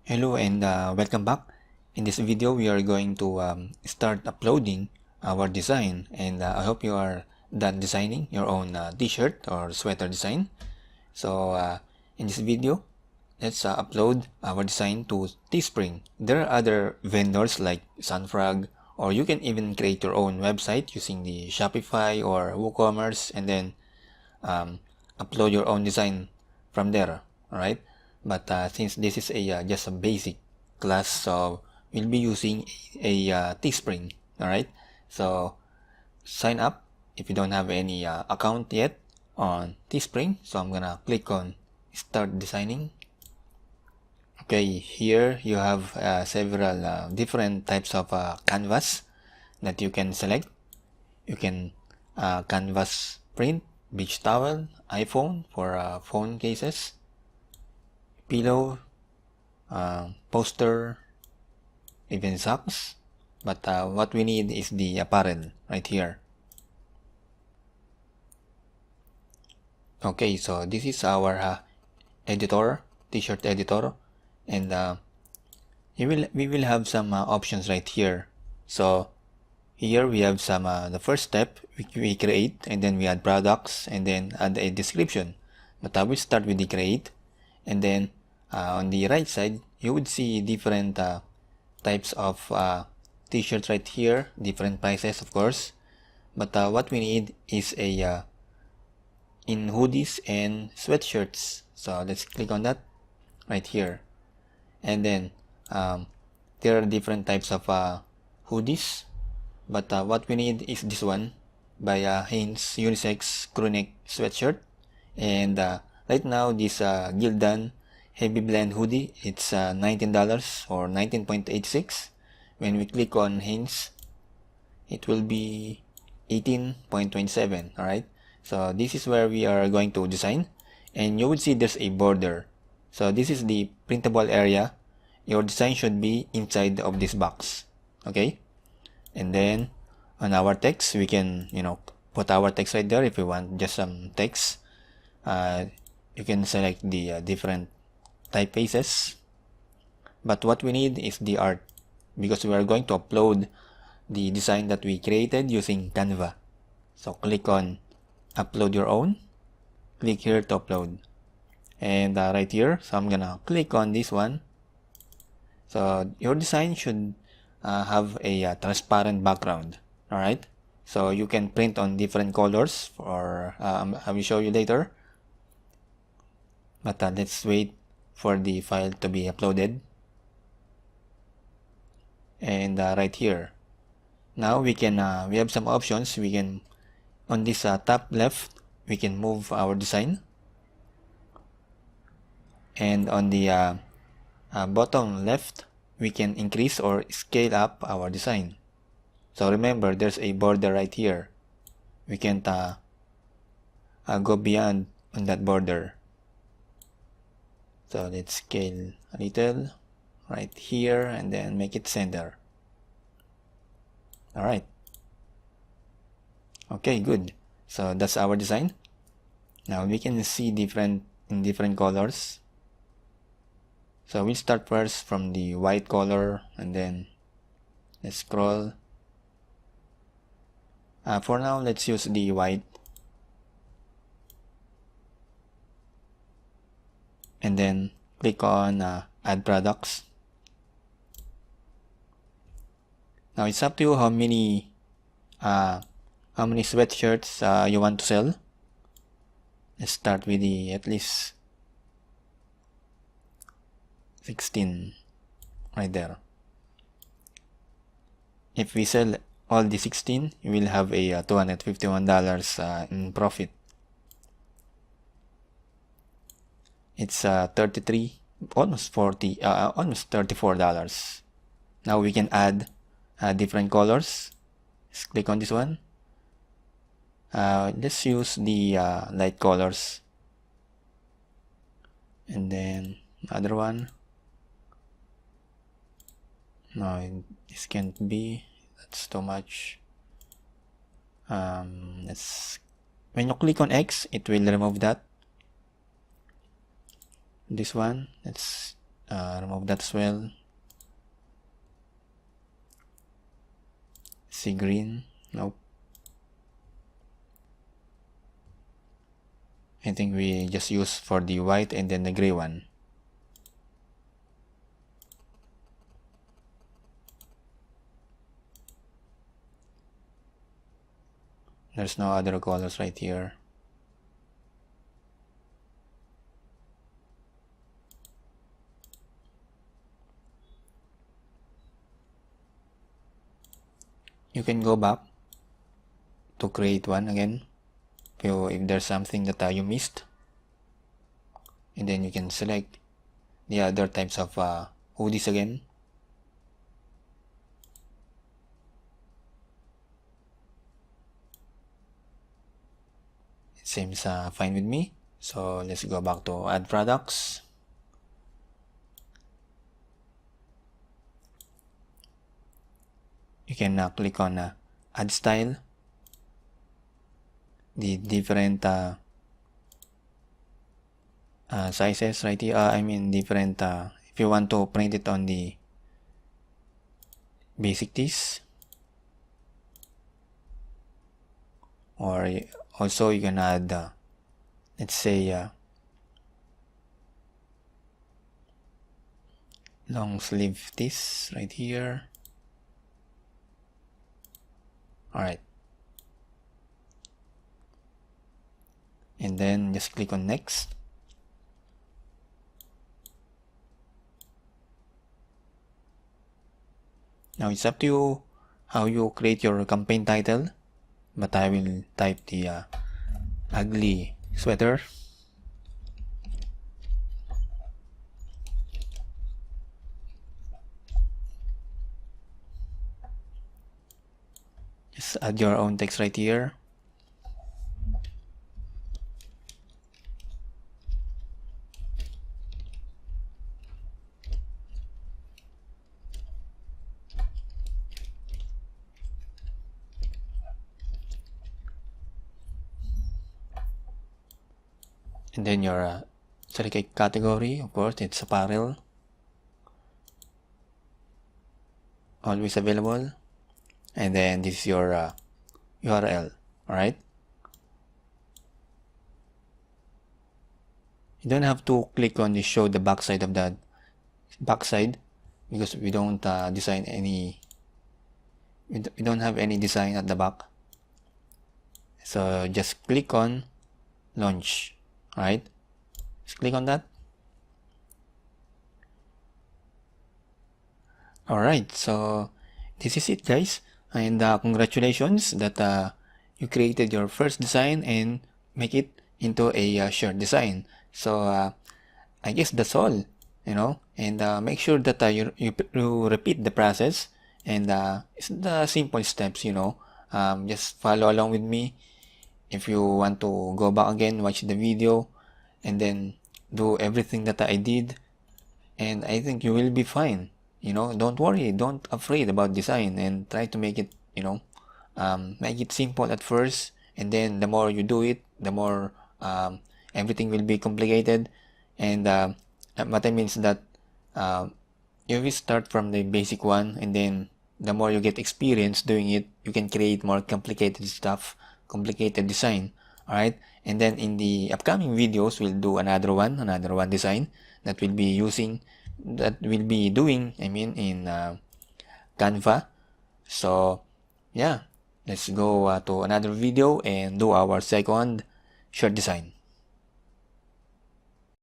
Hello and welcome back. In this video, we are going to start uploading our design, and I hope you are done designing your own t-shirt or sweater design. So in this video, let's upload our design to Teespring. There are other vendors like Sunfrog, or you can even create your own website using the Shopify or WooCommerce, and then upload your own design from there. All right. But since this is just a basic class, so we'll be using a Teespring. All right. So sign up if you don't have any account yet on Teespring. So I'm gonna click on Start Designing. Okay, here you have several different types of canvas that you can select. You can canvas print, beach towel, iPhone for phone cases, pillow, poster, even socks. But what we need is the apparel right here. Okay, so this is our editor, t-shirt editor, and we will have some options right here. So here we have some the first step we create, and then we add products, and then add a description. But I will start with the create, and then on the right side you would see different types of t-shirts right here, different prices of course. But what we need is a in hoodies and sweatshirts. So let's click on that right here, and then there are different types of hoodies. But what we need is this one by Hanes unisex crewneck sweatshirt, and right now this Gildan heavy blend hoodie, it's $19 or 19.86. When we click on Hanes, it will be 18.27. all right. So this is where we are going to design, and you would see there's a border. So this is the printable area. Your design should be inside of this box. Okay. And then on our text, we can put our text right there. If we want just some text, you can select the different typefaces. But what we need is the art, because we are going to upload the design that we created using Canva. So click on upload your own, click here to upload, and right here, so I'm gonna click on this one. So your design should have a transparent background. All right, so you can print on different colors, or I will show you later. But let's wait for the file to be uploaded. And right here, now we can we have some options. We can, on this top left, we can move our design, and on the bottom left, we can increase or scale up our design. So remember, there's a border right here. We can't go beyond on that border. So let's scale a little right here, and then make it center. All right. Okay, good. So that's our design. Now we can see different colors. So we'll start first from the white color, and then let's scroll. For now, let's use the white, and then click on add products. Now it's up to you how many sweatshirts you want to sell. Let's start with the at least 16 right there. If we sell all the 16, you will have a $251 in profit. It's 33, almost 40, almost $34. Now we can add different colors. Let's click on this one. Let's use the light colors, and then other one. No, this can't be. That's too much. Let's. When you click on X, it will remove that. This one, let's remove that as well. Sea green, nope. I think we just use for the white and then the gray one. There's no other colors right here. You can go back to create one again if there's something that you missed, and then you can select the other types of hoodies again. It seems fine with me, so let's go back to add products. You can click on add style, the different sizes right here. I mean different if you want to print it on the basic tees, or also you can add let's say long sleeve tees right here. Alright, and then just click on next. Now it's up to you how you create your campaign title, but I will type the ugly sweater. Just add your own text right here. And then your select a category, of course, it's apparel. Always available. And then this is your URL, alright? You don't have to click on the show the backside of that backside, because we don't design any, we don't have any design at the back. So just click on launch, right? Just click on that. Alright, so this is it, guys, and congratulations that you created your first design and make it into a shirt design. So I guess that's all, you know, and make sure that you repeat the process, and it's the simple steps, you know. Just follow along with me. If you want to go back again, watch the video, and then do everything that I did, and I think you will be fine. You know, don't worry, don't afraid about design, and try to make it, you know, make it simple at first, and then the more you do it, the more everything will be complicated. And what I mean is that you will start from the basic one, and then the more you get experience doing it, you can create more complicated stuff, complicated design. Alright, and then in the upcoming videos, we'll do another one design that we'll be doing, I mean, in Canva. So yeah, let's go to another video and do our second shirt design.